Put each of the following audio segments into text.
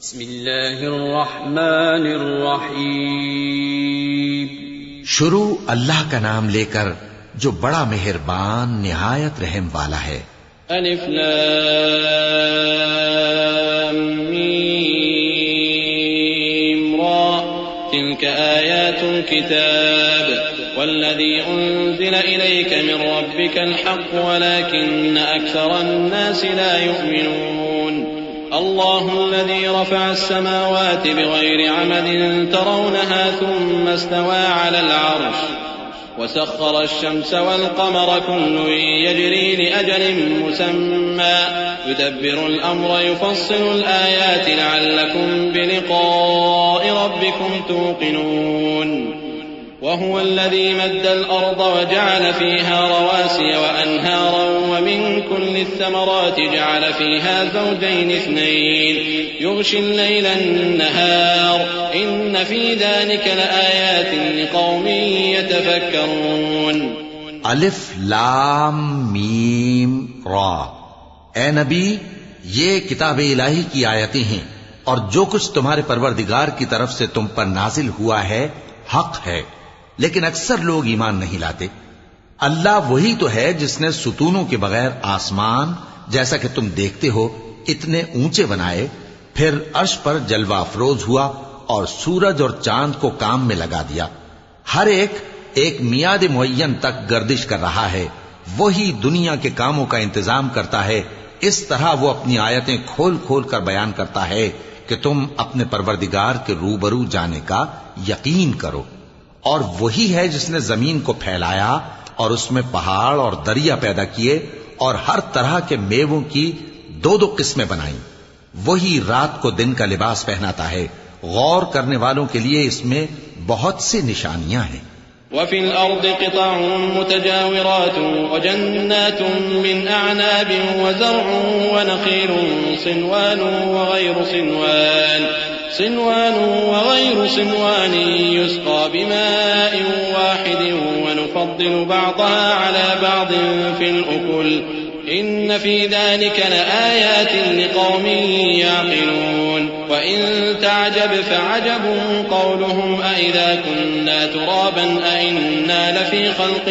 بسم اللہ الرحمن الرحیم. شروع اللہ کا نام لے کر جو بڑا مہربان نہایت رحم والا ہے. الف لام میم را تلك آیات الكتاب والذي أنزل إليك من ربك الحق ولكن أكثر الناس لا يؤمنون. الله الذي رفع السماوات بغير عمد ترونها ثم استوى على العرش وسخر الشمس والقمر كل يجري لأجل مسمى يدبر الأمر يفصل الآيات لعلكم بلقاء ربكم توقنون. وهو الذي مد الأرض وجعل فيها رواسي وأنهارا ومن كل الثمرات جعل فيها زوجين اثنين يغشي الليل النهار إن في ذلك لآيات لقوم يتفكرون. الف لام میم را. اے نبی، یہ کتاب الہی کی آیتیں ہیں اور جو کچھ تمہارے پروردگار کی طرف سے تم پر نازل ہوا ہے حق ہے، لیکن اکثر لوگ ایمان نہیں لاتے. اللہ وہی تو ہے جس نے ستونوں کے بغیر آسمان جیسا کہ تم دیکھتے ہو اتنے اونچے بنائے، پھر عرش پر جلوہ افروز ہوا اور سورج اور چاند کو کام میں لگا دیا. ہر ایک میعاد معین تک گردش کر رہا ہے. وہی دنیا کے کاموں کا انتظام کرتا ہے. اس طرح وہ اپنی آیتیں کھول کھول کر بیان کرتا ہے کہ تم اپنے پروردگار کے روبرو جانے کا یقین کرو. اور وہی ہے جس نے زمین کو پھیلایا اور اس میں پہاڑ اور دریا پیدا کیے اور ہر طرح کے میووں کی دو قسمیں بنائیں. وہی رات کو دن کا لباس پہناتا ہے. غور کرنے والوں کے لیے اس میں بہت سی نشانیاں ہیں. وفي الأرض قطع متجاورات وجنات من أعناب وزرع ونخيل صنوان وغير صنوان يسقى بماء واحد ونفضل بعضها على بعض في الأكل إن في ذلك لآيات لقوم يعقلون. وإن تعجب فعجب قولهم أإذا كنا ترابا أإنا لفي خلق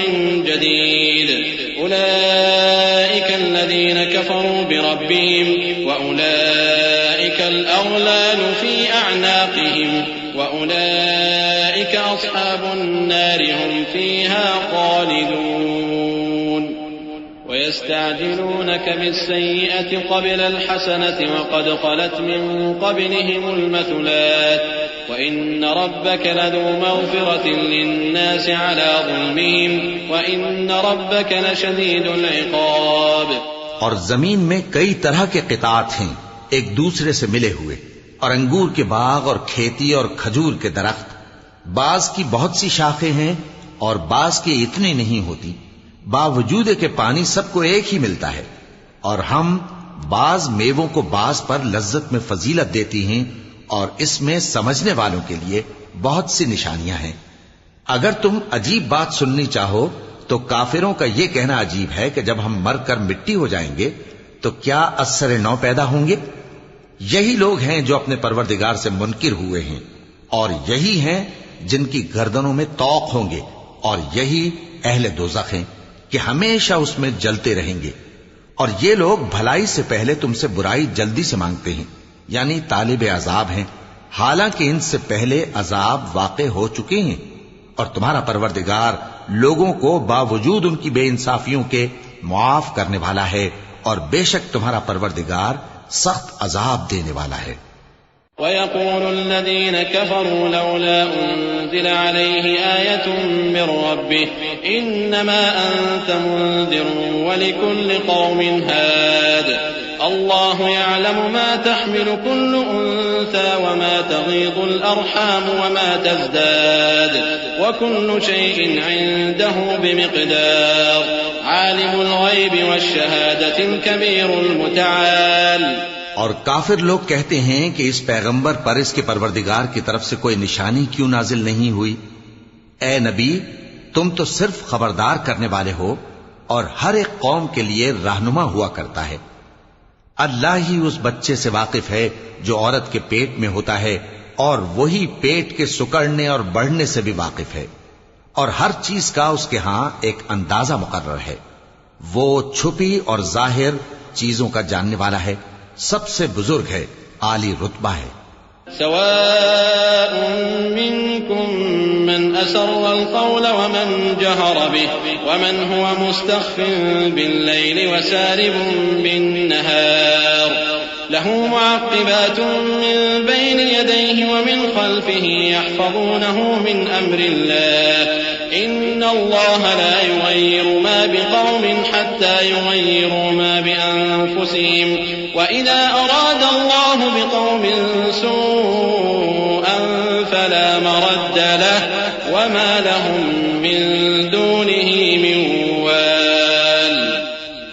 جديد أولئك الذين كفروا بربهم وأولئك الأغلال في أعناقهم وأولئك أصحاب النار هم فيها خالدون. ويستعجلونك بالسيئة قبل الحسنة وقد خلت من قبلهم المثلات وإن ربك لذو مغفرة للناس على ظلمهم وإن ربك لشديد العقاب. اور زمین میں کئی طرح کے قطعات ہیں ایک دوسرے سے ملے ہوئے، اور انگور کے باغ اور کھیتی اور کھجور کے درخت. بعض کی بہت سی شاخیں ہیں اور بعض کی اتنی نہیں ہوتی، باوجود کہ پانی سب کو ایک ہی ملتا ہے. اور ہم بعض میووں کو بعض پر لذت میں فضیلت دیتی ہیں اور اس میں سمجھنے والوں کے لیے بہت سی نشانیاں ہیں. اگر تم عجیب بات سننی چاہو تو کافروں کا یہ کہنا عجیب ہے کہ جب ہم مر کر مٹی ہو جائیں گے تو کیا از سر نو پیدا ہوں گے. یہی لوگ ہیں جو اپنے پروردگار سے منکر ہوئے ہیں، اور یہی ہیں جن کی گردنوں میں طوق ہوں گے، اور یہی اہل دوزخ ہیں کہ ہمیشہ اس میں جلتے رہیں گے. اور یہ لوگ بھلائی سے پہلے تم سے برائی جلدی سے مانگتے ہیں، یعنی طالب عذاب ہیں، حالانکہ ان سے پہلے عذاب واقع ہو چکے ہیں. اور تمہارا پروردگار لوگوں کو باوجود ان کی بے انصافیوں کے معاف کرنے والا ہے، اور بے شک تمہارا پروردگار سخت عذاب دینے والا ہے. وَيَقُولُ الَّذِينَ كَفَرُوا لَوْلَا أُنزِلَ عَلَيْهِ آيَةٌ مِّن رَّبِّهِ إِنَّمَا أَنتَ مُنذِرٌ وَلِكُلِّ قَوْمٍ هَادٍ اللَّهُ يَعْلَمُ مَا تَحْمِلُ كُلُّ أُنثَىٰ وَمَا تَغِيضُ الْأَرْحَامُ وَمَا تَزْدَادُ وَكُلُّ شَيْءٍ عِندَهُ بِمِقْدَارٍ عَالِمُ الْغَيْبِ وَالشَّهَادَةِ الْكَبِيرُ الْمُتَعَالِ. اور کافر لوگ کہتے ہیں کہ اس پیغمبر پر اس کے پروردگار کی طرف سے کوئی نشانی کیوں نازل نہیں ہوئی. اے نبی، تم تو صرف خبردار کرنے والے ہو اور ہر ایک قوم کے لیے رہنما ہوا کرتا ہے. اللہ ہی اس بچے سے واقف ہے جو عورت کے پیٹ میں ہوتا ہے، اور وہی پیٹ کے سکڑنے اور بڑھنے سے بھی واقف ہے، اور ہر چیز کا اس کے ہاں ایک اندازہ مقرر ہے۔ وہ چھپی اور ظاہر چیزوں کا جاننے والا ہے، سب سے بزرگ ہے، عالی رتبہ ہے۔ سواء منكم من أسر القول ومن جهر به ومن هو مستخف بالليل وسارب بالنهار له معقبات من بين يديه ومن خلفه يحفظونه من أمر الله إن الله لا يغير ما بقوم حتى يغيروا ما بأنفسهم وإذا أراد الله بقوم سوءا فلا مرد له وما لهم من دونه من وال۔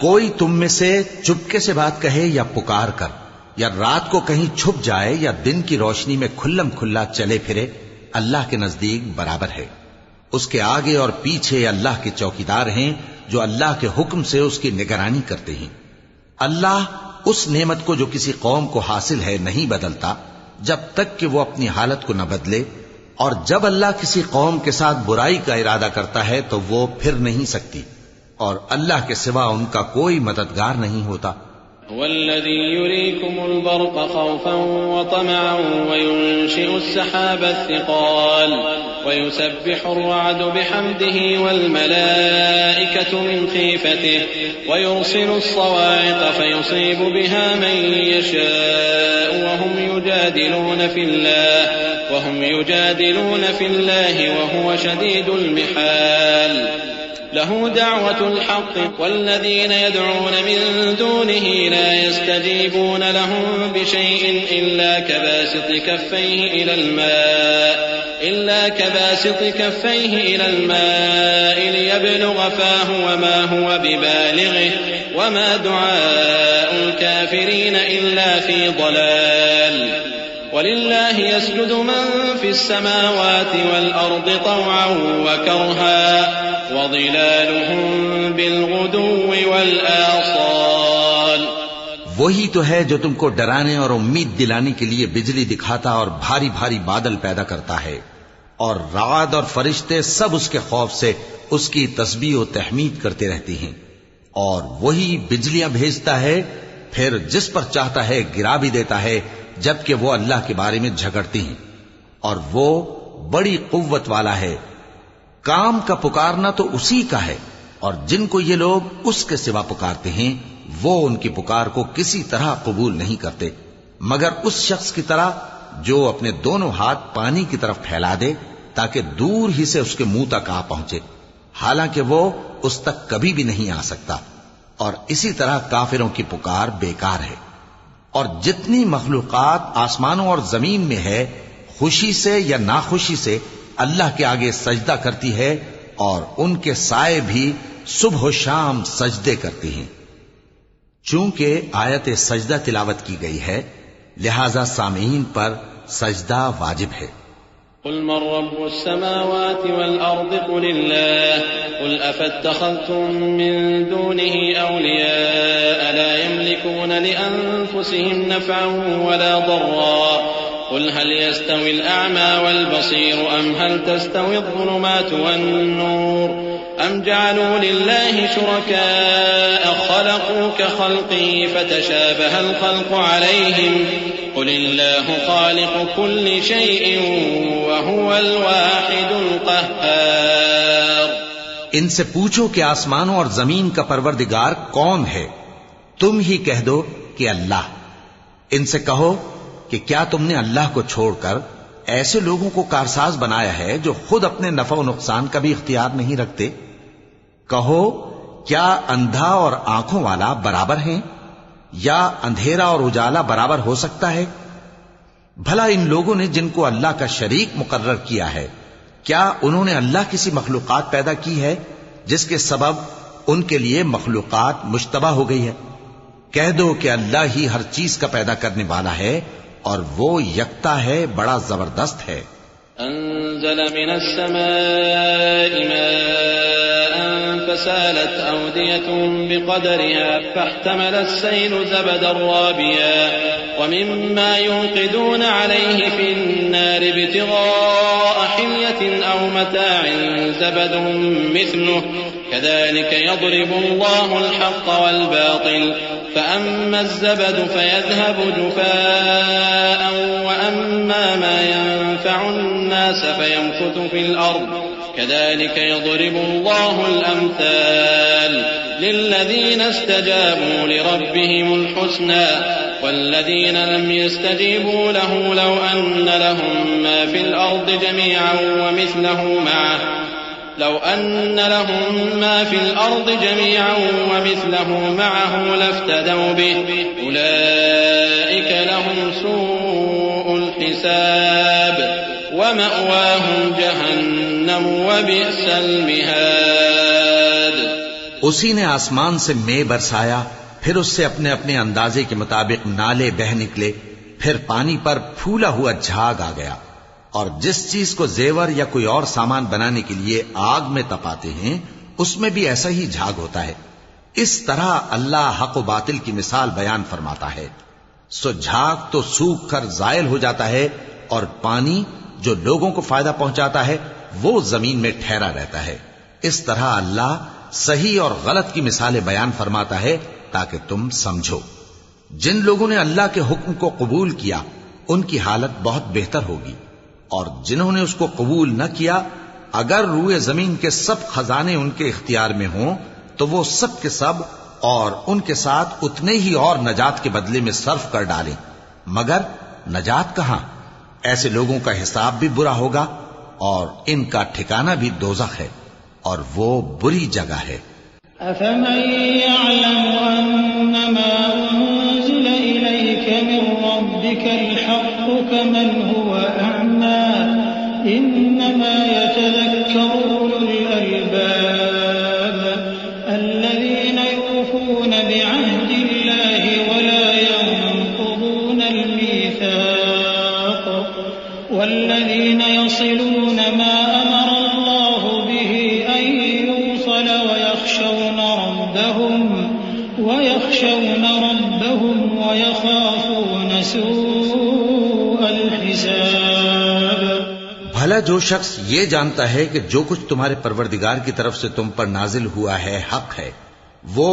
کوئی تم میں سے چپکے سے بات کہے یا پکار کر، یا رات کو کہیں چھپ جائے یا دن کی روشنی میں کھلم کھلا چلے پھرے، اللہ کے نزدیک برابر ہے۔ اس کے آگے اور پیچھے اللہ کے چوکیدار ہیں جو اللہ کے حکم سے اس کی نگرانی کرتے ہیں۔ اللہ اس نعمت کو جو کسی قوم کو حاصل ہے نہیں بدلتا جب تک کہ وہ اپنی حالت کو نہ بدلے، اور جب اللہ کسی قوم کے ساتھ برائی کا ارادہ کرتا ہے تو وہ پھر نہیں سکتی، اور اللہ کے سوا ان کا کوئی مددگار نہیں ہوتا۔ هو الذي يريكم البرق خوفا وطمعا وينشئ السحاب الثقال ويسبح الرعد بحمده والملائكة من خيفته ويرسل الصواعق فيصيب بها من يشاء وهم يجادلون في الله وهو شديد المحال له دعوة الحق والذين يدعون من دونه لا يستجيبون لهم بشيء إلا كباسط كفيه إلى الماء ليبلغ فاه وما هو ببالغه وما دعاء الكافرين إلا في ضلال ولله يسجد من في السماوات والأرض طوعا وكرها وظلالهم بالغدو والآصال۔ وہی تو ہے جو تم کو ڈرانے اور امید دلانے کے لیے بجلی دکھاتا اور بھاری بھاری بادل پیدا کرتا ہے، اور رعد اور فرشتے سب اس کے خوف سے اس کی تسبیح و تحمید کرتے رہتے ہیں، اور وہی بجلیاں بھیجتا ہے، پھر جس پر چاہتا ہے گرا بھی دیتا ہے، جبکہ وہ اللہ کے بارے میں جھگڑتے ہیں، اور وہ بڑی قوت والا ہے۔ کام کا پکارنا تو اسی کا ہے، اور جن کو یہ لوگ اس کے سوا پکارتے ہیں وہ ان کی پکار کو کسی طرح قبول نہیں کرتے مگر اس شخص کی طرح جو اپنے دونوں ہاتھ پانی کی طرف پھیلا دے تاکہ دور ہی سے اس کے منہ تک آ پہنچے، حالانکہ وہ اس تک کبھی بھی نہیں آ سکتا، اور اسی طرح کافروں کی پکار بیکار ہے۔ اور جتنی مخلوقات آسمانوں اور زمین میں ہے خوشی سے یا ناخوشی سے اللہ کے آگے سجدہ کرتی ہے، اور ان کے سائے بھی صبح و شام سجدے کرتے ہیں۔ چونکہ آیت سجدہ تلاوت کی گئی ہے لہذا سامعین پر سجدہ واجب ہے۔ قل من رب السماوات والأرض قل الله قل أفاتخذتم من دونه أولياء لا يملكون لأنفسهم نفعا ولا ضرا قل هل يستوي الأعمى والبصير أم هل تستوي الظلمات والنور أم جعلوا لله شركاء خلقوا كخلقه فتشابه الخلق عليهم قل الله خالق كل شيء وهو الواحد القهار۔ ان سے پوچھو کہ آسمانوں اور زمین کا پروردگار کون ہے؟ تم ہی کہہ دو کہ اللہ۔ ان سے کہو کہ کیا تم نے اللہ کو چھوڑ کر ایسے لوگوں کو کارساز بنایا ہے جو خود اپنے نفع و نقصان کا بھی اختیار نہیں رکھتے؟ کہو کیا اندھا اور آنکھوں والا برابر ہیں، یا اندھیرا اور اجالا برابر ہو سکتا ہے؟ بھلا ان لوگوں نے جن کو اللہ کا شریک مقرر کیا ہے کیا انہوں نے اللہ کسی مخلوقات پیدا کی ہے جس کے سبب ان کے لیے مخلوقات مشتبہ ہو گئی ہے؟ کہہ دو کہ اللہ ہی ہر چیز کا پیدا کرنے والا ہے اور وہ یکتا ہے، بڑا زبردست ہے۔ انزل من السماء ماء فسالت أودية بقدرها فاحتمل السيل زبدا رابيا ومما يوقدون عليه في النار ابتغاء حلية أو متاع زبد مثله كذلك يضرب الله الحق والباطل فأما الزبد فيذهب جفاء وأما ما ينفع الناس فيمكث في الأرض كذلك يضرب الله الأمثال للذين استجابوا لربهم الحسنى والذين لم يستجيبوا له لو أن لهم ما في الأرض جميعا ومثله معه لافتدوا به أولئك لهم سوء الحساب ومأواهم جہنم وبئس المہاد. اسی نے آسمان سے مے برسایا، پھر اس سے اپنے اپنے اندازے کے مطابق نالے بہ نکلے، پھر پانی پر پھولا ہوا جھاگ آ گیا، اور جس چیز کو زیور یا کوئی اور سامان بنانے کے لیے آگ میں تپاتے ہیں اس میں بھی ایسا ہی جھاگ ہوتا ہے. اس طرح اللہ حق و باطل کی مثال بیان فرماتا ہے. سو جھاگ تو سوکھ کر زائل ہو جاتا ہے، اور پانی جو لوگوں کو فائدہ پہنچاتا ہے وہ زمین میں ٹھہرا رہتا ہے. اس طرح اللہ صحیح اور غلط کی مثالیں بیان فرماتا ہے تاکہ تم سمجھو. جن لوگوں نے اللہ کے حکم کو قبول کیا ان کی حالت بہت بہتر ہوگی، اور جنہوں نے اس کو قبول نہ کیا اگر روئے زمین کے سب خزانے ان کے اختیار میں ہوں تو وہ سب کے سب اور ان کے ساتھ اتنے ہی اور نجات کے بدلے میں صرف کر ڈالیں، مگر نجات کہاں؟ ایسے لوگوں کا حساب بھی برا ہوگا اور ان کا ٹھکانہ بھی دوزخ ہے، اور وہ بری جگہ ہے. أفمن يعلم أنما أنزل إليك من ربك الحق كمن هو أعمى إنما يتذكر أولو الألباب الذين يوفون بعهد الله ولا ينقضون الميثاق والذين يصلون ما أمر الله به أن يوصل ويخشون ربهم ويخافون سوء الحساب. بھلا جو شخص یہ جانتا ہے کہ جو کچھ تمہارے پروردگار کی طرف سے تم پر نازل ہوا ہے حق ہے، وہ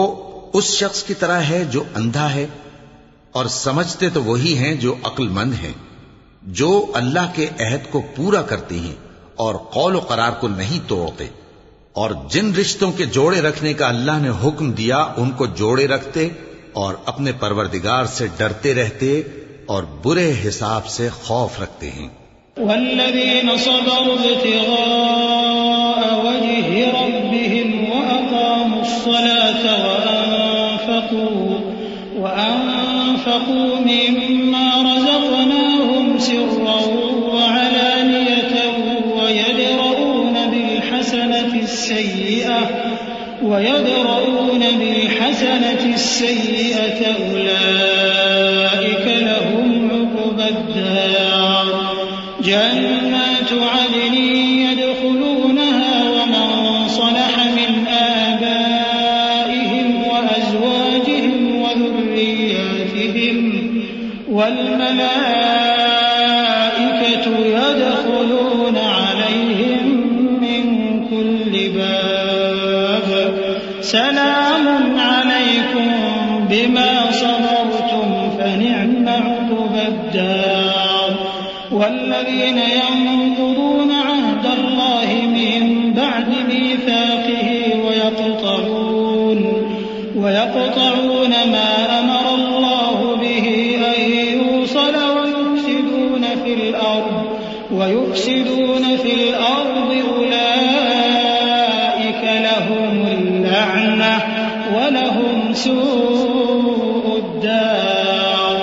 اس شخص کی طرح ہے جو اندھا ہے. اور سمجھتے تو وہی ہیں جو عقل مند ہیں، جو اللہ کے عہد کو پورا کرتے ہیں اور قول و قرار کو نہیں توڑتے، اور جن رشتوں کے جوڑے رکھنے کا اللہ نے حکم دیا ان کو جوڑے رکھتے اور اپنے پروردگار سے ڈرتے رہتے اور برے حساب سے خوف رکھتے ہیں. والذین صبروا ابتغاء وجه ربهم وأقاموا الصلاة وأنفقوا مما رزقناهم سرا وعلانية ويدرؤون بالحسنة السيئة أولئك لهم عقبى الدار جنات عدن يدخلونها ومن صلح من آبائهم وأزواجهم وذرياتهم والملائكة يدخلون عليهم من كل باب سلام عليكم بما صبرتم فنعم عقبى الدار. والذين ينقضون عهد الله من بعد ميثاقه ويقطعون ما أمر الله به أن يوصل ويفسدون في الأرض أولئك لهم اللعنة ولهم سوء الدار.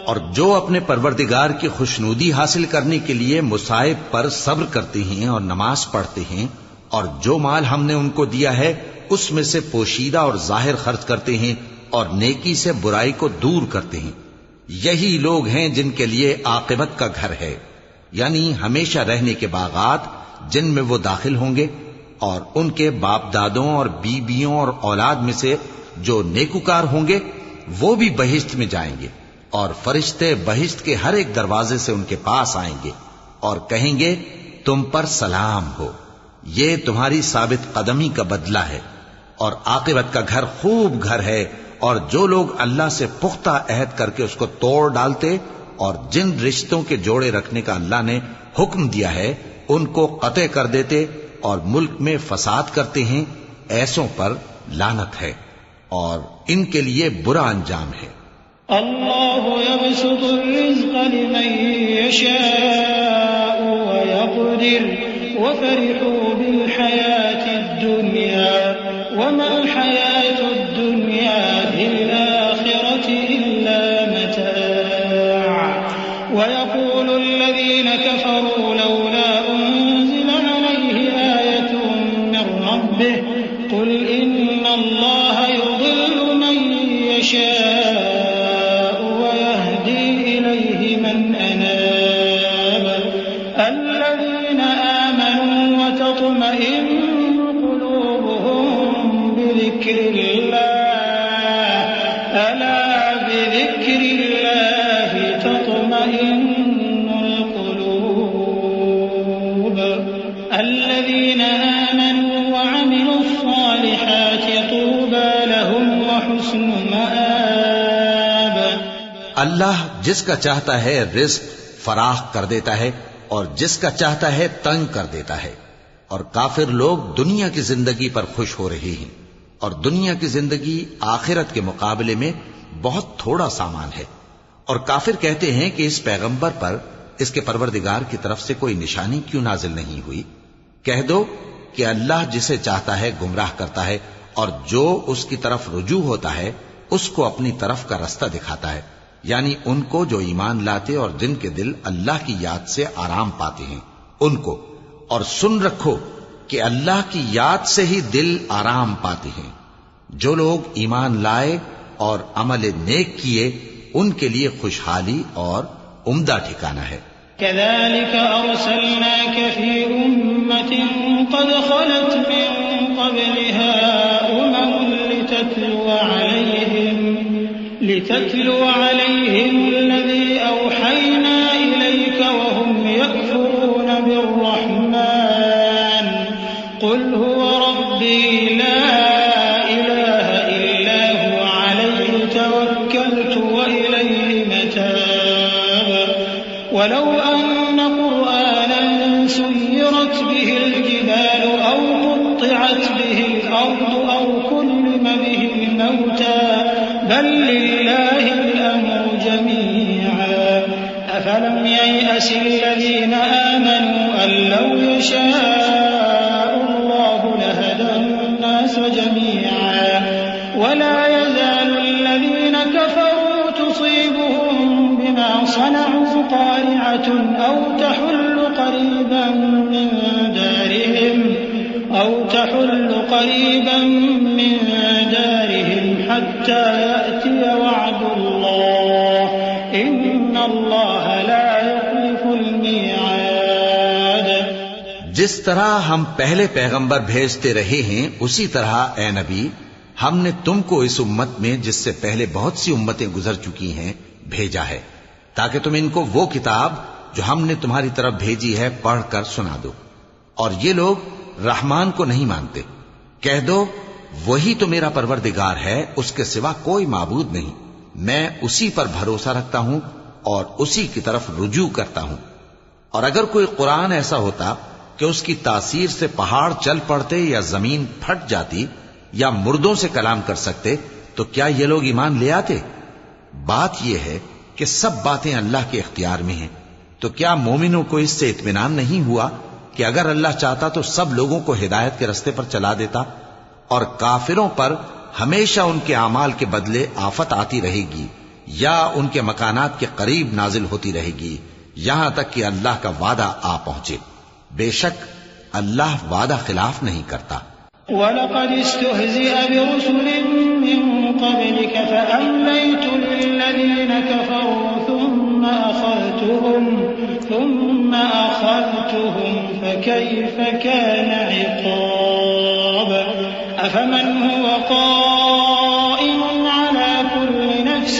اور جو اپنے پروردگار کی خوشنودی حاصل کرنے کے لیے مصائب پر صبر کرتے ہیں اور نماز پڑھتے ہیں، اور جو مال ہم نے ان کو دیا ہے اس میں سے پوشیدہ اور ظاہر خرچ کرتے ہیں اور نیکی سے برائی کو دور کرتے ہیں، یہی لوگ ہیں جن کے لیے عاقبت کا گھر ہے، یعنی ہمیشہ رہنے کے باغات جن میں وہ داخل ہوں گے. اور ان کے باپ دادوں اور بیویوں اور اولاد میں سے جو نیکوکار ہوں گے وہ بھی بہشت میں جائیں گے، اور فرشتے بہشت کے ہر ایک دروازے سے ان کے پاس آئیں گے اور کہیں گے تم پر سلام ہو، یہ تمہاری ثابت قدمی کا بدلہ ہے، اور عاقبت کا گھر خوب گھر ہے۔ اور جو لوگ اللہ سے پختہ عہد کر کے اس کو توڑ ڈالتے اور جن رشتوں کے جوڑے رکھنے کا اللہ نے حکم دیا ہے ان کو قطع کر دیتے اور ملک میں فساد کرتے ہیں، ایسوں پر لعنت ہے اور ان کے لیے برا انجام ہے۔ اللہ یبسط الرزق لمن یشاء ویقدر وفرحوا بالحیاة الدنیا وما الحیاة الدنیا بالآخرة إلا متاع ويقول الذين كفروا لولا أنزل عليه آية من ربه قل إن الله يضل من يشاء ويهدي إليه من أناب الذين آمنوا وتطمئن قلوبهم بذكر الله ألا بذكر الله تطمئن القلوب الذين آمنوا وعملوا الصالحات طوبى لهم وحسن مآب۔ اللہ جس کا چاہتا ہے رزق فراخ کر دیتا ہے اور جس کا چاہتا ہے تنگ کر دیتا ہے، اور کافر لوگ دنیا کی زندگی پر خوش ہو رہے ہیں، اور دنیا کی زندگی آخرت کے مقابلے میں بہت تھوڑا سامان ہے۔ اور کافر کہتے ہیں کہ اس پیغمبر پر اس کے پروردگار کی طرف سے کوئی نشانی کیوں نازل نہیں ہوئی؟ کہہ دو کہ اللہ جسے چاہتا ہے گمراہ کرتا ہے، اور جو اس کی طرف رجوع ہوتا ہے اس کو اپنی طرف کا رستہ دکھاتا ہے، یعنی ان کو جو ایمان لاتے اور جن کے دل اللہ کی یاد سے آرام پاتے ہیں ان کو۔ اور سن رکھو کہ اللہ کی یاد سے ہی دل آرام پاتے ہیں۔ جو لوگ ایمان لائے اور عمل نیک کیے ان کے لیے خوشحالی اور عمدہ ٹھکانہ ہے۔ كذلك أرسلناك في أمة قد خلت من قبلها لتتلو عليهم الذي أوحينا إليك وهم يكفرون بالرحمن قل هو ربي لا إله إلا هو عليه توكلت وإليه متاب ولو أن قرآنا سيرت به الجبال أو قطعت به الأرض أو كلم به الموتى بل لله الأمر جميعا أفلم ييأس الذين آمنوا أن لو يشاء الله لهدى الناس جميعا ولا يزال الذين كفروا تصيبهم بما صنعوا قارعة أو تحل قريبا من دارهم حتى يأتي وعد الله إن الله لا يخلف الميعاد۔ جس طرح ہم پہلے پیغمبر بھیجتے رہے ہیں اسی طرح اے نبی ہم نے تم کو اس امت میں جس سے پہلے بہت سی امتیں گزر چکی ہیں بھیجا ہے تاکہ تم ان کو وہ کتاب جو ہم نے تمہاری طرف بھیجی ہے پڑھ کر سنا دو، اور یہ لوگ رحمان کو نہیں مانتے۔ کہہ دو وہی تو میرا پروردگار ہے، اس کے سوا کوئی معبود نہیں، میں اسی پر بھروسہ رکھتا ہوں اور اسی کی طرف رجوع کرتا ہوں۔ اور اگر کوئی قرآن ایسا ہوتا کہ اس کی تاثیر سے پہاڑ چل پڑتے یا زمین پھٹ جاتی یا مردوں سے کلام کر سکتے تو کیا یہ لوگ ایمان لے آتے؟ بات یہ ہے کہ سب باتیں اللہ کے اختیار میں ہیں، تو کیا مومنوں کو اس سے اطمینان نہیں ہوا کہ اگر اللہ چاہتا تو سب لوگوں کو ہدایت کے رستے پر چلا دیتا؟ اور کافروں پر ہمیشہ ان کے اعمال کے بدلے آفت آتی رہے گی یا ان کے مکانات کے قریب نازل ہوتی رہے گی یہاں تک کہ اللہ کا وعدہ آ پہنچے۔ بے شک اللہ وعدہ خلاف نہیں کرتا۔ وَلَقَدِ اسْتُهْزِئَ بِرُسُلٍ مِّن قَبْلِكَ فَأَمْلَيْتُ لِلَّذِينَ كَفَرُوا ثُمَّ أَخَذْتُهُمْ ثم أخذتهم فكيف كان عقاب أفمن هو قائم على كل نفس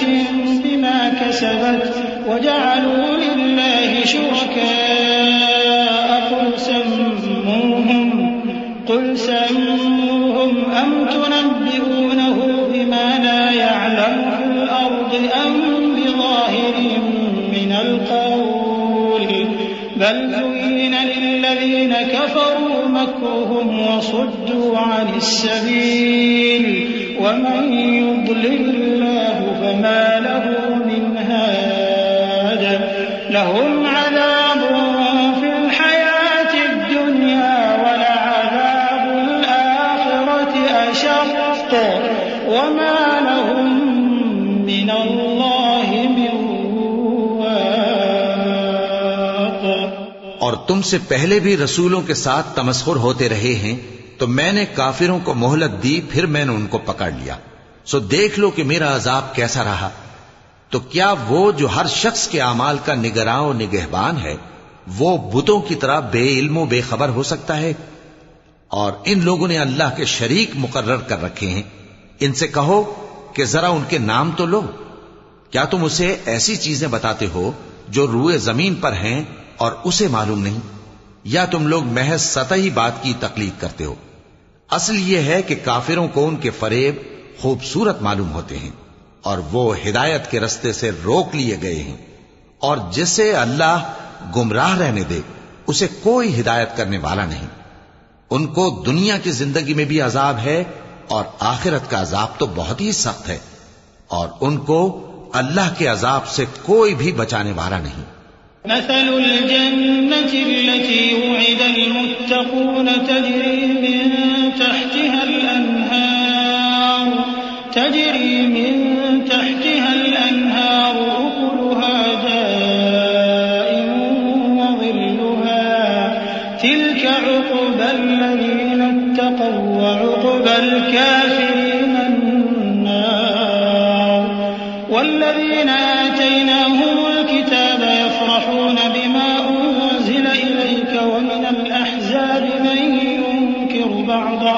بما كسبت وجعلوا لله شركاء قل سموهم أم تنبئونه بما لا يعلم في الأرض أم بظاهر من القول بل زين للذين كفروا مكرهم وصدوا عن السبيل ومن يضلل الله فما له من هاد لهم عذاب في الحياة الدنيا ولعذاب الآخرة أشق وما لهم من الله من واق. اور تم سے پہلے بھی رسولوں کے ساتھ تمسخر ہوتے رہے ہیں تو میں نے کافروں کو مہلت دی پھر میں نے ان کو پکڑ لیا. سو دیکھ لو کہ میرا عذاب کیسا رہا. تو کیا وہ جو ہر شخص کے اعمال کا نگراں و نگہبان ہے وہ بتوں کی طرح بے علم و بے خبر ہو سکتا ہے؟ اور ان لوگوں نے اللہ کے شریک مقرر کر رکھے ہیں. ان سے کہو کہ ذرا ان کے نام تو لو. کیا تم اسے ایسی چیزیں بتاتے ہو جو روئے زمین پر ہیں اور اسے معلوم نہیں؟ یا تم لوگ محض سطحی بات کی تقلید کرتے ہو؟ اصل یہ ہے کہ کافروں کو ان کے فریب خوبصورت معلوم ہوتے ہیں اور وہ ہدایت کے رستے سے روک لیے گئے ہیں. اور جسے اللہ گمراہ رہنے دے اسے کوئی ہدایت کرنے والا نہیں. ان کو دنیا کی زندگی میں بھی عذاب ہے اور آخرت کا عذاب تو بہت ہی سخت ہے اور ان کو اللہ کے عذاب سے کوئی بھی بچانے والا نہیں. مثل الجنة التي وعد المتقون تجري من تحتها الأنهار أكلها دائم وظلها تلك عقبى الذين اتقوا وعقبى الكافرين النار. والذين آتيناهم الكتاب يفرحون بما أنزل إليك ومن الأحزاب من ينكر بعضه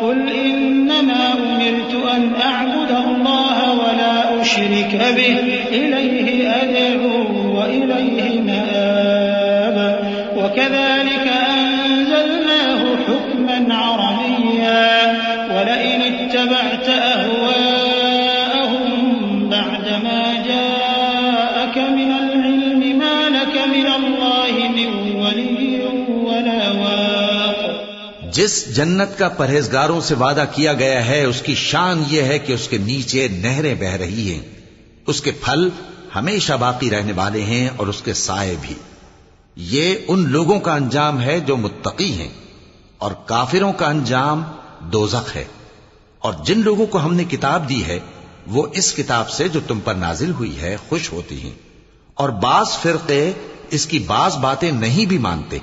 قل إنما أمرت أن أعبد الله ولا أشرك به إليه أدعو وإليه مآب. وكذلك أنزلناه حكما عربيا ولئن اتبعت أهواءهم بعدما جاءك من العلم ما لك من الله من ولي ولا واق. جس جنت کا پرہیزگاروں سے وعدہ کیا گیا ہے اس کی شان یہ ہے کہ اس کے نیچے نہریں بہ رہی ہیں. اس کے پھل ہمیشہ باقی رہنے والے ہیں اور اس کے سائے بھی. یہ ان لوگوں کا انجام ہے جو متقی ہیں اور کافروں کا انجام دوزخ ہے. اور جن لوگوں کو ہم نے کتاب دی ہے وہ اس کتاب سے جو تم پر نازل ہوئی ہے خوش ہوتی ہیں اور بعض فرقے اس کی بعض باتیں نہیں بھی مانتے.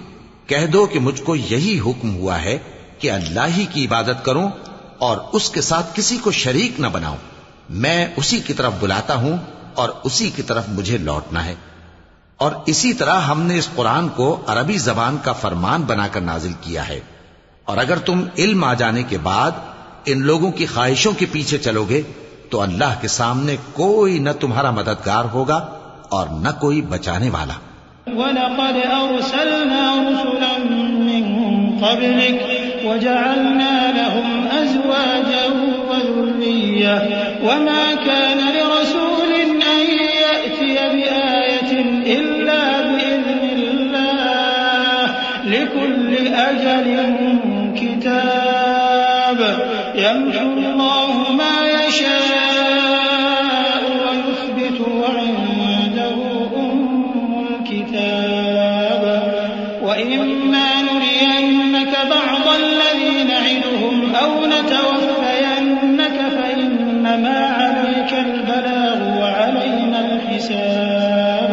کہہ دو کہ مجھ کو یہی حکم ہوا ہے کہ اللہ ہی کی عبادت کروں اور اس کے ساتھ کسی کو شریک نہ بناؤں. میں اسی کی طرف بلاتا ہوں اور اسی کی طرف مجھے لوٹنا ہے. اور اسی طرح ہم نے اس قرآن کو عربی زبان کا فرمان بنا کر نازل کیا ہے. اور اگر تم علم آ جانے کے بعد ان لوگوں کی خواہشوں کے پیچھے چلو گے تو اللہ کے سامنے کوئی نہ تمہارا مددگار ہوگا اور نہ کوئی بچانے والا. وَلَقَدْ أَرْسَلْنَا رُسُلًا مِّن قَبْلِكَ وَجَعَلْنَا لَهُمْ أَزْوَاجًا وَذُرِّيَّةً وَمَا كَانَ لِرَسُولٍ أَن يَأْتِيَ بِآيَةٍ إِلَّا بِإِذْنِ اللَّهِ لِكُلِّ أَجَلٍ كِتَابٌ يَمْحُو اللَّهُ مَا يَشَاءُ وَيُثْبِتُ وَعِندَهُ الكتاب وإما نرينك بعض الذي نعدهم أو نتوفينك فإنما عليك البلاغ وعلينا الحساب.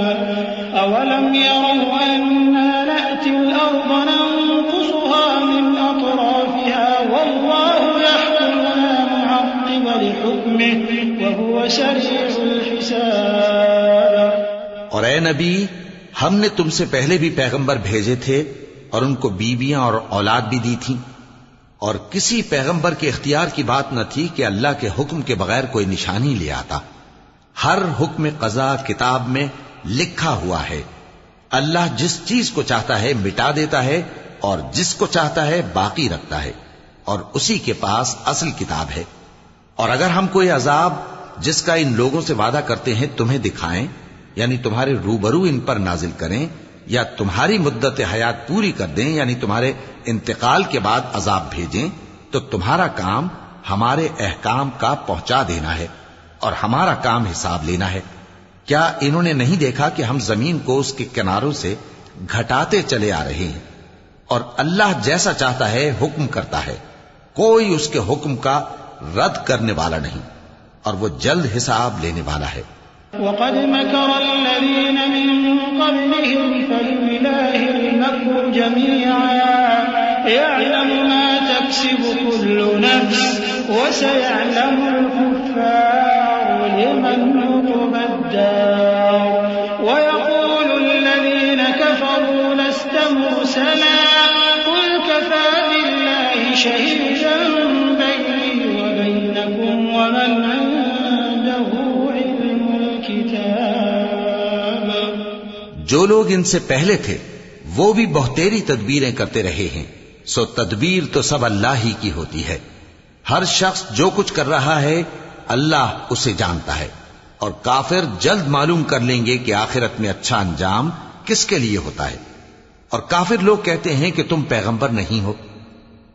أولم يروا أنا نأتي الأرض ننقصها من أطرافها والله يحكم لا معقب لحكمه وهو سريع الحساب. اور اے نبی ہم نے تم سے پہلے بھی پیغمبر بھیجے تھے اور ان کو بیویاں اور اولاد بھی دی تھی، اور کسی پیغمبر کے اختیار کی بات نہ تھی کہ اللہ کے حکم کے بغیر کوئی نشانی لے آتا۔ ہر حکم قضا کتاب میں لکھا ہوا ہے۔ اللہ جس چیز کو چاہتا ہے مٹا دیتا ہے اور جس کو چاہتا ہے باقی رکھتا ہے، اور اسی کے پاس اصل کتاب ہے۔ اور اگر ہم کوئی عذاب جس کا ان لوگوں سے وعدہ کرتے ہیں تمہیں دکھائیں، یعنی تمہارے روبرو ان پر نازل کریں، یا تمہاری مدت حیات پوری کر دیں، یعنی تمہارے انتقال کے بعد عذاب بھیجیں، تو تمہارا کام ہمارے احکام کا پہنچا دینا ہے اور ہمارا کام حساب لینا ہے۔ کیا انہوں نے نہیں دیکھا کہ ہم زمین کو اس کے کناروں سے گھٹاتے چلے آ رہے ہیں؟ اور اللہ جیسا چاہتا ہے حکم کرتا ہے، کوئی اس کے حکم کا رد کرنے والا نہیں، اور وہ جلد حساب لینے والا ہے۔ وقد مكر الذين من قبلهم فلله المكر جميعا يعلم ما تكسب كل نفس وسيعلم الكفار لمن عقبى الدار ويقول الذين كفروا لست مرسلا قل كفى بالله شهيدا بيني وبينكم ومن عنده جو لوگ ان سے پہلے تھے وہ بھی بہتیری تدبیریں کرتے رہے ہیں، سو تدبیر تو سب اللہ ہی کی ہوتی ہے۔ ہر شخص جو کچھ کر رہا ہے اللہ اسے جانتا ہے، اور کافر جلد معلوم کر لیں گے کہ آخرت میں اچھا انجام کس کے لیے ہوتا ہے۔ اور کافر لوگ کہتے ہیں کہ تم پیغمبر نہیں ہو،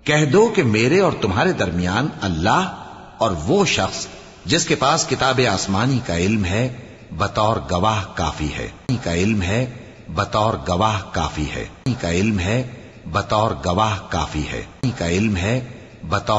کہہ دو کہ میرے اور تمہارے درمیان اللہ اور وہ شخص جس کے پاس کتاب آسمانی کا علم ہے بطور گواہ کافی ہے، کا علم ہے بطور گواہ کافی ہے، کا علم ہے بطور گواہ کافی ہے، کا علم ہے بطور